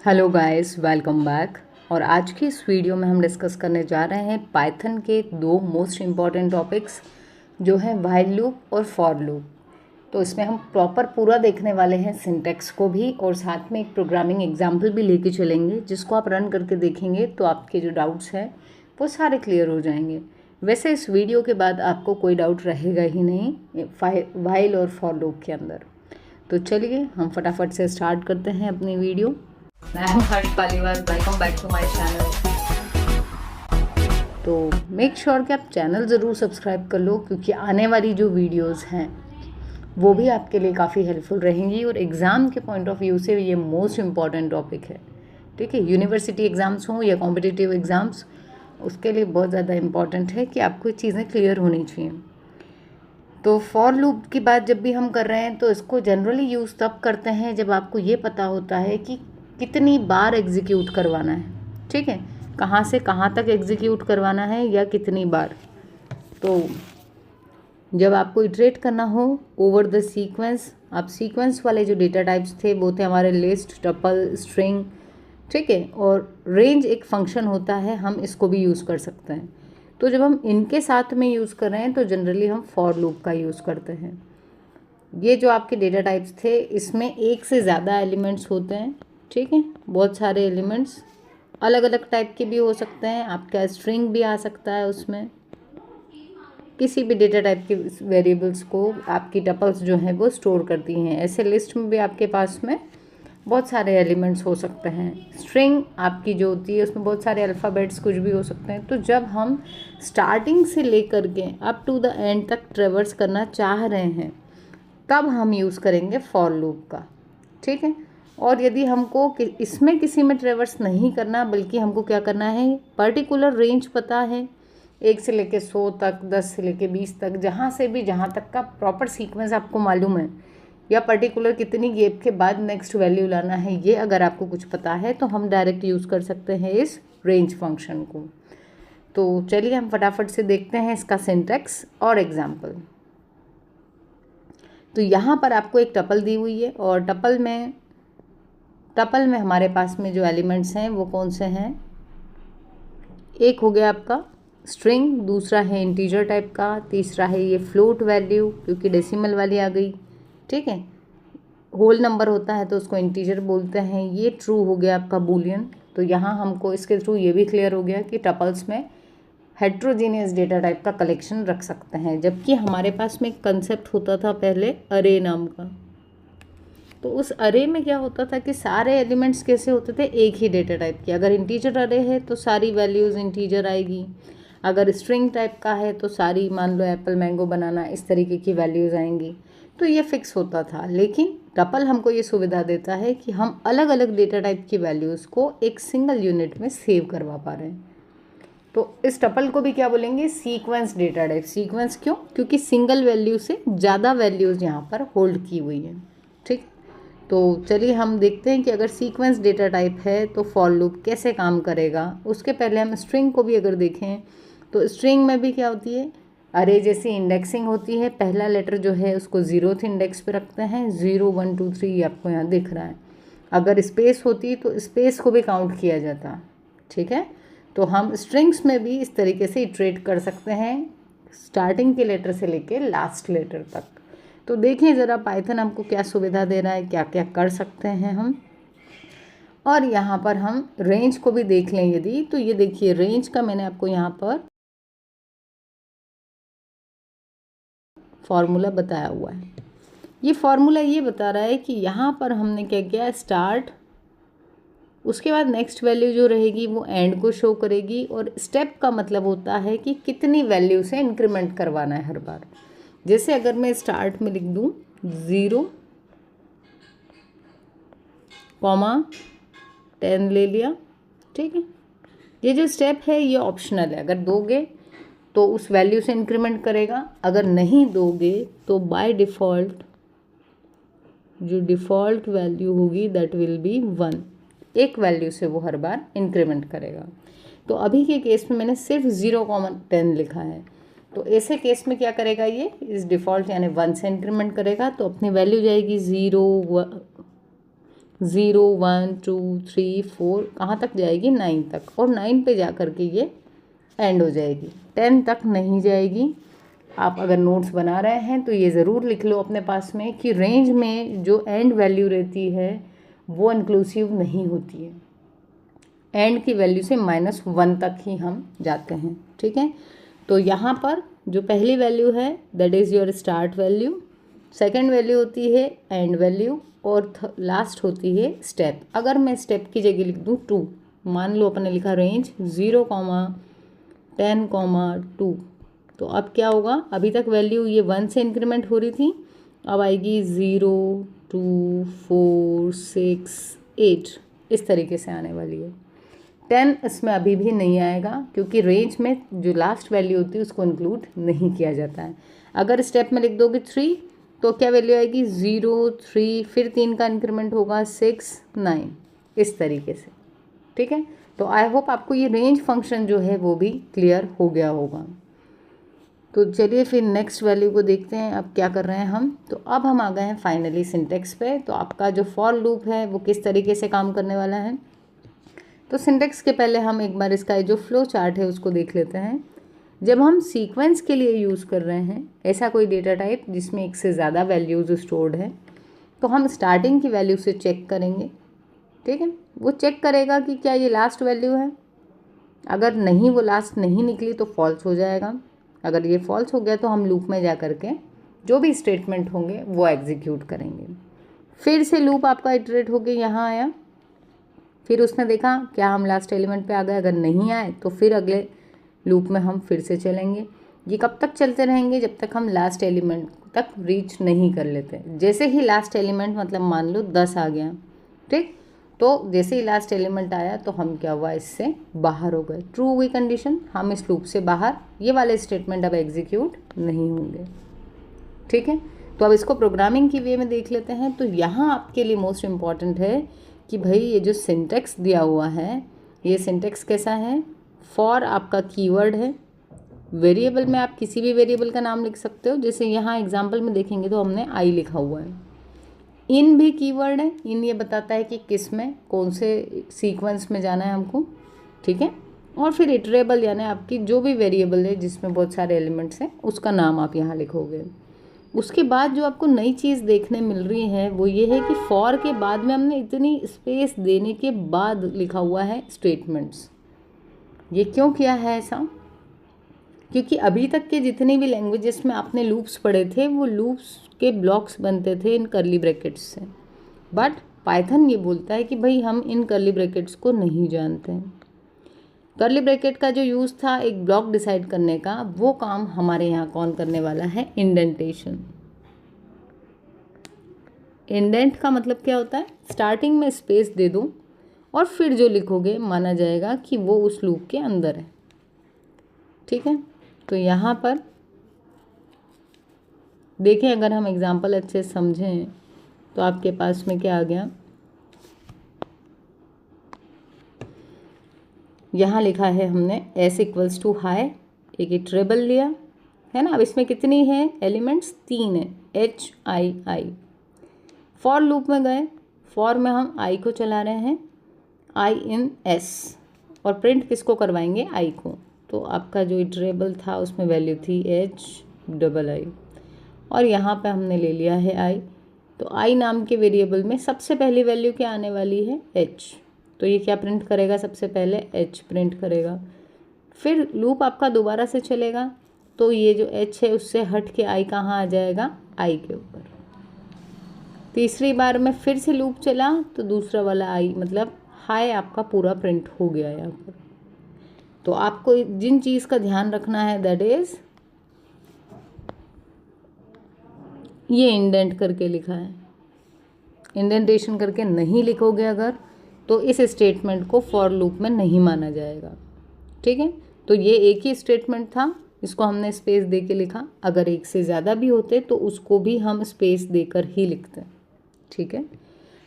Hello guys, welcome back. और आज की इस वीडियो में हम डिस्कस करने जा रहे हैं पाइथन के दो मोस्ट इम्पॉर्टेंट टॉपिक्स जो हैं व्हाइल लूप और फॉर लूप। तो इसमें हम प्रॉपर पूरा देखने वाले हैं सिंटैक्स को भी, और साथ में एक प्रोग्रामिंग एग्जाम्पल भी लेके चलेंगे जिसको आप रन करके देखेंगे तो आपके जो डाउट्स हैं वो सारे क्लियर हो जाएंगे। वैसे इस वीडियो के बाद आपको कोई डाउट रहेगा ही नहीं व्हाइल और फॉर लूप के अंदर। तो चलिए हम फटाफट से स्टार्ट करते हैं अपनी वीडियो। मैं हूं Harsh Paliwal, welcome back to my channel. तो मेक श्योर कि आप चैनल ज़रूर सब्सक्राइब कर लो, क्योंकि आने वाली जो वीडियोस हैं वो भी आपके लिए काफ़ी हेल्पफुल रहेंगी और एग्ज़ाम के पॉइंट ऑफ व्यू से ये मोस्ट इम्पॉर्टेंट टॉपिक है। ठीक है, यूनिवर्सिटी एग्ज़ाम्स हों या कॉम्पिटिटिव एग्ज़ाम्स, उसके लिए बहुत ज़्यादा इम्पॉर्टेंट है कि आपको ये चीज़ें क्लियर होनी चाहिए। तो फॉर लूप की बात जब भी हम कर रहे हैं तो इसको जनरली यूज़ तब करते हैं जब आपको ये पता होता है कि कितनी बार एग्जीक्यूट करवाना है। ठीक है, कहाँ से कहाँ तक एग्जीक्यूट करवाना है या कितनी बार। तो जब आपको इटरेट करना हो ओवर द सीक्वेंस, आप सीक्वेंस वाले जो डेटा टाइप्स थे वो थे हमारे लिस्ट, टपल, स्ट्रिंग। ठीक है, और रेंज एक फंक्शन होता है, हम इसको भी यूज़ कर सकते हैं। तो जब हम इनके साथ में यूज़ कर रहे हैं तो जनरली हम फॉर लूप का यूज़ करते हैं। ये जो आपके डेटा टाइप्स थे इसमें एक से ज़्यादा एलिमेंट्स होते हैं। ठीक है, बहुत सारे एलिमेंट्स अलग अलग टाइप के भी हो सकते हैं, आपका स्ट्रिंग भी आ सकता है उसमें। किसी भी डेटा टाइप के वेरिएबल्स को आपकी टपल्स जो हैं वो स्टोर करती हैं। ऐसे लिस्ट में भी आपके पास में बहुत सारे एलिमेंट्स हो सकते हैं। स्ट्रिंग आपकी जो होती है उसमें बहुत सारे अल्फ़ाबेट्स कुछ भी हो सकते हैं। तो जब हम स्टार्टिंग से लेकर के अप टू द एंड तक ट्रेवर्स करना चाह रहे हैं तब हम यूज़ करेंगे फॉर लूप का। ठीक है, और यदि हमको इसमें किसी में ट्रेवर्स नहीं करना, बल्कि हमको क्या करना है, पर्टिकुलर रेंज पता है 1 से लेके 100 तक, 10 से लेके 20 तक, जहाँ से भी जहाँ तक का प्रॉपर सीक्वेंस आपको मालूम है, या पर्टिकुलर कितनी गैप के बाद नेक्स्ट वैल्यू लाना है, ये अगर आपको कुछ पता है तो हम डायरेक्ट यूज़ कर सकते हैं इस रेंज फंक्शन को। तो चलिए हम फटाफट से देखते हैं इसका सिंटैक्स और एग्जाम्पल। तो यहाँ पर आपको एक टपल दी हुई है और टपल में हमारे पास में जो एलिमेंट्स हैं वो कौन से हैं। एक हो गया आपका स्ट्रिंग, दूसरा है इंटीजर टाइप का, तीसरा है ये फ्लोट वैल्यू क्योंकि डेसिमल वाली आ गई। ठीक है, होल नंबर होता है तो उसको इंटीजर बोलते हैं। ये ट्रू हो गया आपका बूलियन। तो यहाँ हमको इसके थ्रू ये भी क्लियर हो गया कि टपल्स में हेट्रोजीनियस डेटा टाइप का कलेक्शन रख सकते हैं, जबकि हमारे पास में एक कंसेप्ट होता था पहले अरे नाम का। तो उस अरे में क्या होता था कि सारे एलिमेंट्स कैसे होते थे, एक ही डेटा टाइप के। अगर इंटीजर अरे है तो सारी वैल्यूज़ इंटीजर आएगी, अगर स्ट्रिंग टाइप का है तो सारी, मान लो एप्पल मैंगो बनाना, इस तरीके की वैल्यूज़ आएंगी। तो ये फिक्स होता था। लेकिन टपल हमको ये सुविधा देता है कि हम अलग अलग डेटा टाइप की वैल्यूज़ को एक सिंगल यूनिट में सेव करवा पा रहे हैं। तो इस टपल को भी क्या बोलेंगे, सीक्वेंस डेटा टाइप। सीक्वेंस क्यों, क्योंकि सिंगल वैल्यू से ज़्यादा वैल्यूज़ यहाँ पर होल्ड की हुई हैं। ठीक, तो चलिए हम देखते हैं कि अगर सीक्वेंस डेटा टाइप है तो फॉर लूप कैसे काम करेगा। उसके पहले हम स्ट्रिंग को भी अगर देखें तो स्ट्रिंग में भी क्या होती है, अरे जैसी इंडेक्सिंग होती है। पहला लेटर जो है उसको 0th इंडेक्स पे रखते हैं, 0 1 2 3 आपको यहाँ दिख रहा है। अगर स्पेस होती तो स्पेस को भी काउंट किया जाता। ठीक है, तो हम स्ट्रिंग्स में भी इस तरीके से इटरेट कर सकते हैं, स्टार्टिंग के लेटर से लेके लास्ट लेटर तक। तो देखिए ज़रा पाइथन हमको क्या सुविधा दे रहा है, क्या क्या कर सकते हैं हम। और यहाँ पर हम रेंज को भी देख लें यदि, तो ये देखिए रेंज का मैंने आपको यहाँ पर फॉर्मूला बताया हुआ है। ये फॉर्मूला ये बता रहा है कि यहाँ पर हमने क्या किया, स्टार्ट, उसके बाद नेक्स्ट वैल्यू जो रहेगी वो एंड को शो करेगी, और स्टेप का मतलब होता है कि कितनी वैल्यू से इंक्रीमेंट करवाना है हर बार। जैसे अगर मैं स्टार्ट में लिख दूँ 0, 10 ले लिया। ठीक है, ये जो स्टेप है ये ऑप्शनल है, अगर दोगे तो उस वैल्यू से इंक्रीमेंट करेगा, अगर नहीं दोगे तो बाय डिफ़ॉल्ट जो डिफ़ॉल्ट वैल्यू होगी दैट विल बी 1। एक वैल्यू से वो हर बार इंक्रीमेंट करेगा। तो अभी के केस में मैंने सिर्फ 0, 10 लिखा है। तो ऐसे केस में क्या करेगा, ये इस डिफ़ॉल्ट यानी 1 से इंक्रीमेंट करेगा, तो अपनी वैल्यू जाएगी 0 0 1 2 3 4 कहाँ तक जाएगी, 9 तक, और 9 पे जा कर के ये एंड हो जाएगी, 10 तक नहीं जाएगी। आप अगर नोट्स बना रहे हैं तो ये ज़रूर लिख लो अपने पास में कि रेंज में जो एंड वैल्यू रहती है वो इंक्लूसिव नहीं होती है, एंड की वैल्यू से -1 तक ही हम जाते हैं। ठीक है, तो यहाँ पर जो पहली वैल्यू है that is your start value, second value होती है एंड वैल्यू, और लास्ट होती है स्टेप। अगर मैं स्टेप की जगह लिख दूँ 2, मान लो अपने लिखा रेंज 0, 10, 2, तो अब क्या होगा, अभी तक वैल्यू ये 1 से इंक्रीमेंट हो रही थी, अब आएगी 0 2 4 6 8, इस तरीके से आने वाली है। 10 इसमें अभी भी नहीं आएगा क्योंकि रेंज में जो लास्ट वैल्यू होती है उसको इंक्लूड नहीं किया जाता है। अगर स्टेप में लिख दोगे 3 तो क्या वैल्यू आएगी, 0 3, फिर 3 का इंक्रीमेंट होगा 6 9, इस तरीके से। ठीक है, तो आई होप आपको ये रेंज फंक्शन जो है वो भी क्लियर हो गया होगा। तो चलिए फिर नेक्स्ट वैल्यू को देखते हैं अब क्या कर रहे हैं हम। तो अब हम आ गए हैं फाइनली सिंटेक्स पे। तो आपका जो फॉर लूप है वो किस तरीके से काम करने वाला है, तो सिंटेक्स के पहले हम एक बार इसका जो फ्लो चार्ट है उसको देख लेते हैं। जब हम सीक्वेंस के लिए यूज़ कर रहे हैं ऐसा कोई डेटा टाइप जिसमें एक से ज़्यादा वैल्यूज़ स्टोर्ड है, तो हम स्टार्टिंग की वैल्यू से चेक करेंगे। ठीक है, वो चेक करेगा कि क्या ये लास्ट वैल्यू है, अगर नहीं वो लास्ट नहीं निकली तो फॉल्स हो जाएगा। अगर ये फॉल्स हो गया तो हम लूप में जा कर के जो भी स्टेटमेंट होंगे वो एग्जीक्यूट करेंगे। फिर से लूप आपका इटरेट होके यहाँ आया, फिर उसने देखा क्या हम लास्ट एलिमेंट पे आ गए, अगर नहीं आए तो फिर अगले लूप में हम फिर से चलेंगे। ये कब तक चलते रहेंगे, जब तक हम लास्ट एलिमेंट तक रीच नहीं कर लेते। जैसे ही लास्ट एलिमेंट मतलब मान लो 10 आ गया, ठीक, तो जैसे ही लास्ट एलिमेंट आया तो हम क्या हुआ, इससे बाहर हो गए, ट्रू हुई कंडीशन, हम इस लूप से बाहर, ये वाले स्टेटमेंट अब एग्जीक्यूट नहीं होंगे। ठीक है, तो अब इसको प्रोग्रामिंग की वे में देख लेते हैं। तो यहाँ आपके लिए मोस्ट इम्पॉर्टेंट है कि भाई ये जो सिंटेक्स दिया हुआ है, ये सिंटेक्स कैसा है, फॉर आपका कीवर्ड है, वेरिएबल में आप किसी भी वेरिएबल का नाम लिख सकते हो, जैसे यहाँ एग्जांपल में देखेंगे तो हमने आई लिखा हुआ है। इन भी कीवर्ड है, इन ये बताता है कि किस में कौन से सीक्वेंस में जाना है हमको। ठीक है, और फिर इटरेबल यानी आपकी जो भी वेरिएबल है जिसमें बहुत सारे एलिमेंट्स हैं उसका नाम आप यहाँ लिखोगे। उसके बाद जो आपको नई चीज़ देखने मिल रही है वो ये है कि फॉर के बाद में हमने इतनी स्पेस देने के बाद लिखा हुआ है स्टेटमेंट्स। ये क्यों किया है ऐसा, क्योंकि अभी तक के जितने भी लैंग्वेजेस में आपने लूप्स पढ़े थे वो लूप्स के ब्लॉक्स बनते थे इन कर्ली ब्रैकेट्स से, बट पाइथन ये बोलता है कि भाई हम इन कर्ली ब्रैकेट्स को नहीं जानते हैं। कर्ली ब्रैकेट का जो यूज़ था एक ब्लॉक डिसाइड करने का, वो काम हमारे यहाँ कौन करने वाला है, इंडेंटेशन। इंडेंट का मतलब क्या होता है, स्टार्टिंग में स्पेस दे दो और फिर जो लिखोगे माना जाएगा कि वो उस लूप के अंदर है। ठीक है, तो यहाँ पर देखें, अगर हम एग्जाम्पल अच्छे से समझें तो आपके पास में क्या आ गया, यहाँ लिखा है हमने s इक्वल्स टू हाई, एक इटरेबल लिया है ना। अब इसमें कितनी है एलिमेंट्स, 3 है, HI। फॉर लूप में गए, फॉर में हम i को चला रहे हैं, I in S, और प्रिंट किसको करवाएंगे, i को। तो आपका जो इटरेबल था उसमें वैल्यू थी HII, और यहाँ पे हमने ले लिया है i। तो i नाम के वेरिएबल में सबसे पहली वैल्यू क्या आने वाली है, h। तो ये क्या प्रिंट करेगा, सबसे पहले h प्रिंट करेगा। फिर लूप आपका दोबारा से चलेगा, तो ये जो h है उससे हट के i कहाँ आ जाएगा, i के ऊपर। तीसरी बार में फिर से लूप चला तो दूसरा वाला i मतलब हाई आपका पूरा प्रिंट हो गया यहाँ पर। तो आपको जिन चीज़ का ध्यान रखना है दैट इज़ ये इंडेंट करके लिखा है, इंडेंटेशन करके नहीं लिखोगे अगर तो इस स्टेटमेंट को फॉर लूप में नहीं माना जाएगा। ठीक है, तो ये एक ही स्टेटमेंट था, इसको हमने स्पेस दे के लिखा, अगर एक से ज़्यादा भी होते तो उसको भी हम स्पेस देकर ही लिखते हैं। ठीक है,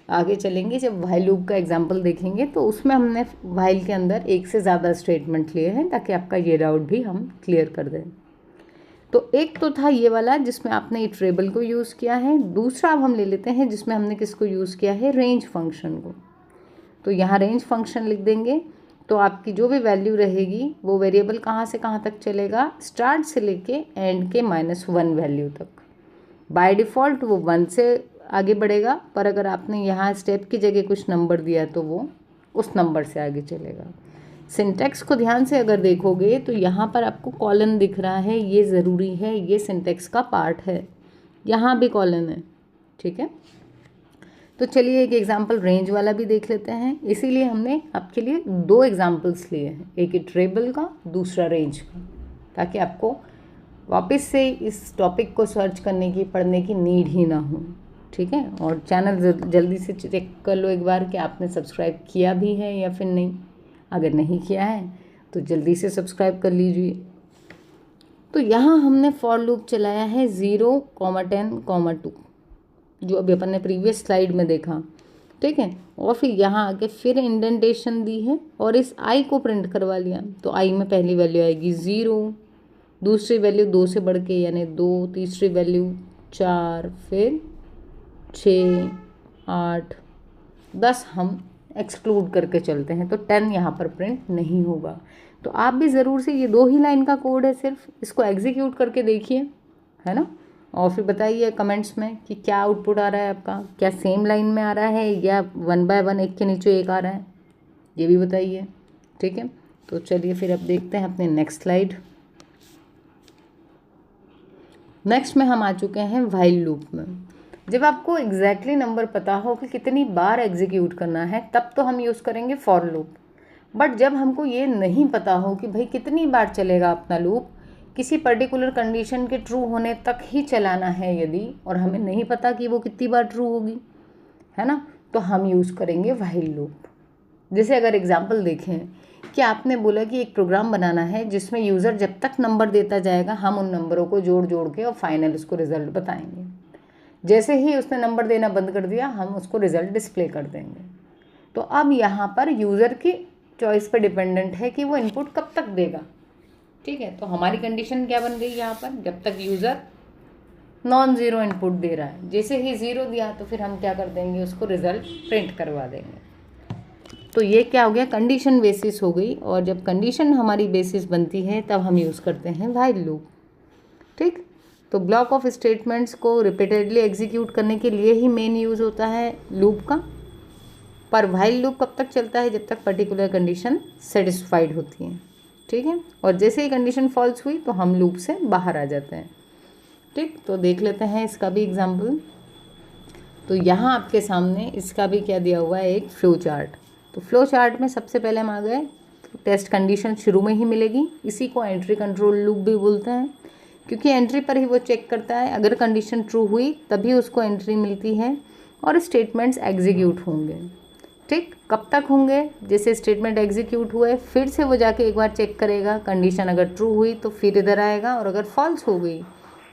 आगे चलेंगे, जब व्हाइल लूप का एग्जांपल देखेंगे तो उसमें हमने व्हाइल के अंदर एक से ज़्यादा स्टेटमेंट लिए हैं ताकि आपका ये डाउट भी हम क्लियर कर दें। तो एक तो था ये वाला जिसमें आपने इटरेबल को यूज़ किया है, दूसरा अब हम ले लेते हैं जिसमें हमने किसको यूज़ किया है, रेंज फंक्शन को। तो यहाँ रेंज फंक्शन लिख देंगे, तो आपकी जो भी वैल्यू रहेगी वो वेरिएबल कहाँ से कहाँ तक चलेगा, स्टार्ट से लेके एंड के -1 वैल्यू तक। बाय डिफ़ॉल्ट वो 1 से आगे बढ़ेगा, पर अगर आपने यहाँ स्टेप की जगह कुछ नंबर दिया तो वो उस नंबर से आगे चलेगा। सिंटैक्स को ध्यान से अगर देखोगे तो यहाँ पर आपको कॉलन दिख रहा है, ये ज़रूरी है, ये सिंटैक्स का पार्ट है, यहाँ भी कॉलन है, ठीक है। तो चलिए एक एग्जांपल रेंज वाला भी देख लेते हैं। इसीलिए हमने आपके लिए 2 एग्जांपल्स लिए हैं, एक इटरेबल का, दूसरा रेंज का, ताकि आपको वापस से इस टॉपिक को सर्च करने की, पढ़ने की नीड ही ना हो, ठीक है। और चैनल जल्दी से चेक कर लो एक बार कि आपने सब्सक्राइब किया भी है या फिर नहीं। अगर नहीं किया है तो जल्दी से सब्सक्राइब कर लीजिए। तो यहाँ हमने फॉर लूप चलाया है 0, 10, 2, जो अभी अपन ने प्रीवियस स्लाइड में देखा, ठीक है। और फिर यहाँ आके फिर इंडेंटेशन दी है और इस आई को प्रिंट करवा लिया। तो आई में पहली वैल्यू आएगी 0, दूसरी वैल्यू 2 से बढ़ के यानी 2, तीसरी वैल्यू 4, फिर 6, 8, 10 हम एक्सक्लूड करके चलते हैं, तो 10 यहाँ पर प्रिंट नहीं होगा। तो आप भी ज़रूर से, ये 2 ही लाइन का कोड है सिर्फ, इसको एग्जीक्यूट करके देखिए, है ना। और फिर बताइए कमेंट्स में कि क्या आउटपुट आ रहा है आपका, क्या सेम लाइन में आ रहा है या 1 बाय 1 एक के नीचे एक आ रहा है, ये भी बताइए, ठीक है। तो चलिए फिर अब देखते हैं अपने नेक्स्ट स्लाइड। नेक्स्ट में हम आ चुके हैं व्हाइल लूप में। जब आपको एग्जैक्टली नंबर पता हो कि कितनी बार एग्जीक्यूट करना है तब तो हम यूज़ करेंगे फॉर लूप। बट जब हमको ये नहीं पता हो कि भाई कितनी बार चलेगा अपना लूप, किसी पर्टिकुलर कंडीशन के ट्रू होने तक ही चलाना है यदि, और हमें नहीं पता कि वो कितनी बार ट्रू होगी, है ना, तो हम यूज़ करेंगे व्हाइल लूप। जैसे अगर एग्जांपल देखें कि आपने बोला कि एक प्रोग्राम बनाना है जिसमें यूज़र जब तक नंबर देता जाएगा हम उन नंबरों को जोड़ जोड़ के और फाइनल उसको रिजल्ट बताएंगे। जैसे ही उसने नंबर देना बंद कर दिया हम उसको रिजल्ट डिस्प्ले कर देंगे। तो अब यहाँ पर यूज़र की चॉइस पर डिपेंडेंट है कि वो इनपुट कब तक देगा, ठीक है। तो हमारी कंडीशन क्या बन गई यहाँ पर, जब तक यूज़र नॉन ज़ीरो इनपुट दे रहा है। जैसे ही ज़ीरो दिया तो फिर हम क्या कर देंगे, उसको रिज़ल्ट प्रिंट करवा देंगे। तो ये क्या हो गया, कंडीशन बेसिस हो गई। और जब कंडीशन हमारी बेसिस बनती है तब हम यूज़ करते हैं व्हाइल लूप, ठीक। तो ब्लॉक ऑफ स्टेटमेंट्स को रिपीटेडली एग्जीक्यूट करने के लिए ही मेन यूज़ होता है लूप का। पर व्हाइल लूप कब तक चलता है, जब तक पर्टिकुलर कंडीशन सेटिस्फाइड होती है, ठीक है। और जैसे ही कंडीशन फॉल्स हुई तो हम लूप से बाहर आ जाते हैं, ठीक। तो देख लेते हैं इसका भी एग्जाम्पल। तो यहाँ आपके सामने इसका भी क्या दिया हुआ है, एक फ्लो चार्ट। तो फ्लो चार्ट में सबसे पहले हम आ गए, तो टेस्ट कंडीशन शुरू में ही मिलेगी। इसी को एंट्री कंट्रोल लूप भी बोलते हैं, क्योंकि एंट्री पर ही वो चेक करता है, अगर कंडीशन ट्रू हुई तभी उसको एंट्री मिलती है और स्टेटमेंट्स एग्जीक्यूट होंगे, ठीक। कब तक होंगे, जैसे स्टेटमेंट एग्जीक्यूट हुए फिर से वो जाके एक बार चेक करेगा, कंडीशन अगर ट्रू हुई तो फिर इधर आएगा, और अगर फॉल्स हो गई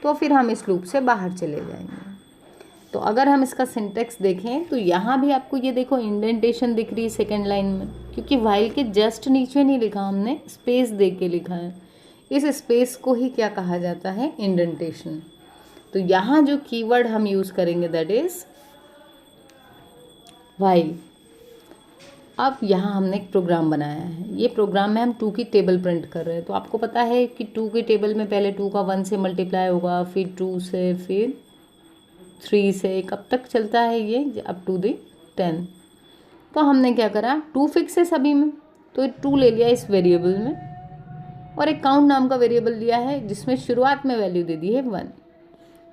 तो फिर हम इस लूप से बाहर चले जाएंगे। तो अगर हम इसका सिंटेक्स देखें तो यहाँ भी आपको ये देखो इंडेंटेशन दिख रही है सेकेंड लाइन में, क्योंकि व्हाइल के जस्ट नीचे नहीं लिखा, हमने स्पेस दे के लिखा है। इस स्पेस को ही क्या कहा जाता है, इंडेंटेशन। तो यहाँ जो कीवर्ड हम यूज़ करेंगे दैट इज़ व्हाइल। अब यहाँ हमने एक प्रोग्राम बनाया है, ये प्रोग्राम में हम 2 की टेबल प्रिंट कर रहे हैं। तो आपको पता है कि 2 की टेबल में पहले 2 का 1 से मल्टीप्लाई होगा, फिर 2 से, फिर 3 से, कब तक चलता है ये, अप टू द 10। तो हमने क्या करा, 2 फिक्स है सभी में, तो 2 ले लिया इस वेरिएबल में, और एक काउंट नाम का वेरिएबल लिया है जिसमें शुरुआत में वैल्यू दे दी है 1।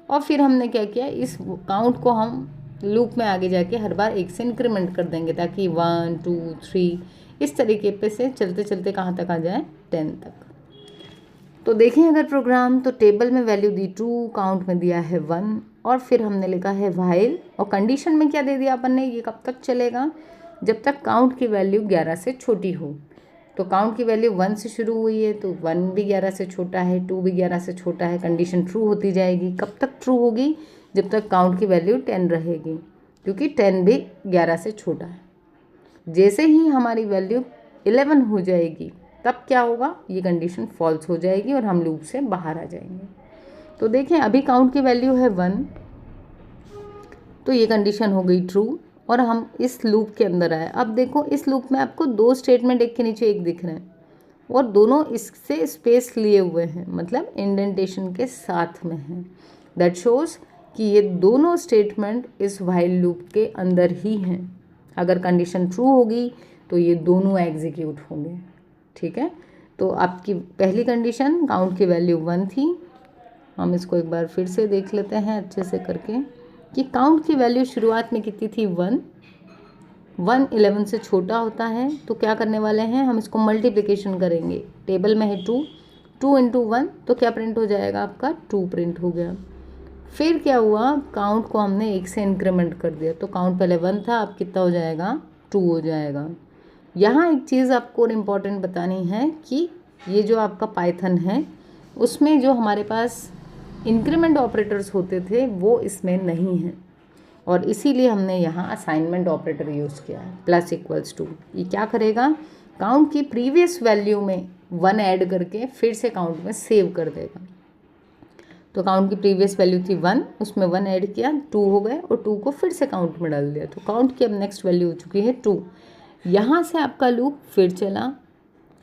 और फिर हमने क्या किया, इस काउंट को हम लूप में आगे जाके हर बार 1 से इंक्रीमेंट कर देंगे, ताकि 1, 2, 3 इस तरीके पे से चलते चलते कहाँ तक आ जाए, 10 तक। तो देखें अगर प्रोग्राम, तो टेबल में वैल्यू दी 2, काउंट में दिया है 1, और फिर हमने लिखा है व्हाइल, और कंडीशन में क्या दे दिया अपन ने, ये कब तक चलेगा, जब तक काउंट की वैल्यू 11 से छोटी हो। तो काउंट की वैल्यू 1 से शुरू हुई है, तो 1 भी 11 से छोटा है, 2 भी 11 से छोटा है, कंडीशन ट्रू होती जाएगी। कब तक ट्रू होगी, जब तक काउंट की वैल्यू 10 रहेगी, क्योंकि 10 भी 11 से छोटा है। जैसे ही हमारी वैल्यू 11 हो जाएगी तब क्या होगा, ये कंडीशन फॉल्स हो जाएगी और हम लूप से बाहर आ जाएंगे। तो देखें अभी काउंट की वैल्यू है 1, तो ये कंडीशन हो गई ट्रू और हम इस लूप के अंदर आए। अब देखो इस लूप में आपको 2 स्टेटमेंट एक के नीचे एक दिख रहे हैं और दोनों इससे स्पेस लिए हुए हैं, मतलब इंडेंटेशन के साथ में हैं। दैट शोज़ कि ये दोनों स्टेटमेंट इस व्हाइल लूप के अंदर ही हैं। अगर कंडीशन ट्रू होगी तो ये दोनों एग्जीक्यूट होंगे। ठीक है, तो आपकी पहली कंडीशन काउंट की वैल्यू 1 थी। हम इसको एक बार फिर से देख लेते हैं अच्छे से करके कि काउंट की वैल्यू शुरुआत में कितनी थी 1 11 से छोटा होता है। तो क्या करने वाले हैं, हम इसको मल्टीप्लिकेशन करेंगे। टेबल में है 2 इंटू 1, तो क्या प्रिंट हो जाएगा आपका 2 प्रिंट हो गया। फिर क्या हुआ, काउंट को हमने 1 से इंक्रीमेंट कर दिया, तो काउंट पहले 1 था, अब कितना हो जाएगा 2 हो जाएगा। यहाँ एक चीज़ आपको और इम्पॉर्टेंट बतानी है कि ये जो आपका पाइथन है उसमें जो हमारे पास इंक्रीमेंट ऑपरेटर्स होते थे वो इसमें नहीं हैं और इसीलिए हमने यहाँ असाइनमेंट ऑपरेटर यूज़ किया है प्लस इक्वल्स टू। ये क्या करेगा, काउंट की प्रीवियस वैल्यू में 1 ऐड करके फिर से काउंट में सेव कर देगा। तो काउंट की प्रीवियस वैल्यू थी 1, उसमें 1 ऐड किया 2 हो गए और 2 को फिर से काउंट में डाल दिया। तो काउंट की अब नेक्स्ट वैल्यू हो चुकी है 2। यहाँ से आपका लूप फिर चला।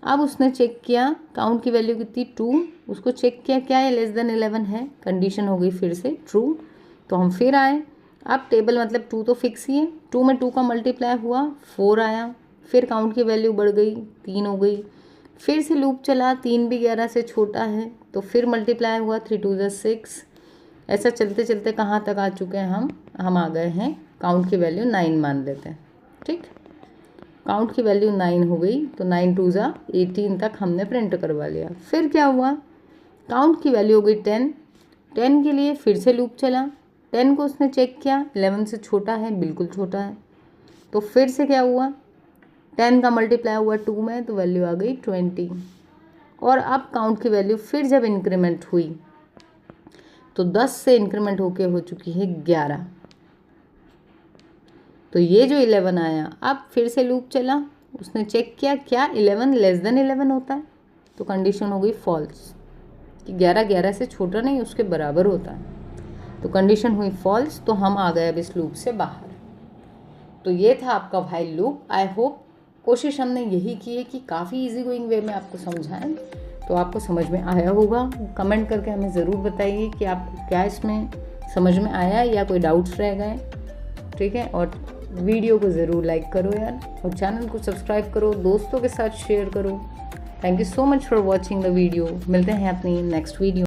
अब उसने चेक किया काउंट की वैल्यू कितनी 2, उसको चेक किया क्या है लेस देन 11 है, कंडीशन हो गई फिर से ट्रू। तो हम फिर आए। अब टेबल मतलब 2 तो फिक्स ही है, 2 में 2 का मल्टीप्लाई हुआ 4 आया। फिर काउंट की वैल्यू बढ़ गई 3 हो गई। फिर से लूप चला, 3 भी 11 से छोटा है, तो फिर मल्टीप्लाई हुआ 3 2 = 6। ऐसा चलते चलते कहाँ तक आ चुके हैं हम आ गए हैं काउंट की वैल्यू 9 मान लेते हैं। ठीक, काउंट की वैल्यू 9 हो गई, तो 9 2 = 18 तक हमने प्रिंट करवा लिया। फिर क्या हुआ, काउंट की वैल्यू हो गई 10। 10 के लिए फिर से लूप चला, 10 को उसने चेक किया 11 से छोटा है, बिल्कुल छोटा है। तो फिर से क्या हुआ, 10 का मल्टीप्लाई हुआ 2 में, तो वैल्यू आ गई 20। और अब काउंट की वैल्यू फिर जब इंक्रीमेंट हुई तो 10 से इंक्रीमेंट होके हो चुकी है 11। तो ये जो 11 आया, अब फिर से लूप चला, उसने चेक किया क्या 11 लेस देन 11 होता है, तो कंडीशन हो गई फॉल्स कि 11 11 से छोटा नहीं उसके बराबर होता है। तो कंडीशन हुई फॉल्स, तो हम आ गए अब इस लूप से बाहर। तो ये था आपका व्हाइल लूप। आई होप कोशिश हमने यही की है कि काफ़ी इजी गोइंग वे में आपको समझाएं, तो आपको समझ में आया होगा। कमेंट करके हमें ज़रूर बताइए कि आपको क्या इसमें समझ में आया या कोई डाउट्स रह गए। ठीक है, और वीडियो को ज़रूर लाइक करो यार, और चैनल को सब्सक्राइब करो, दोस्तों के साथ शेयर करो। Thank you so much for watching the video. मिलते हैं अपनी नेक्स्ट वीडियो।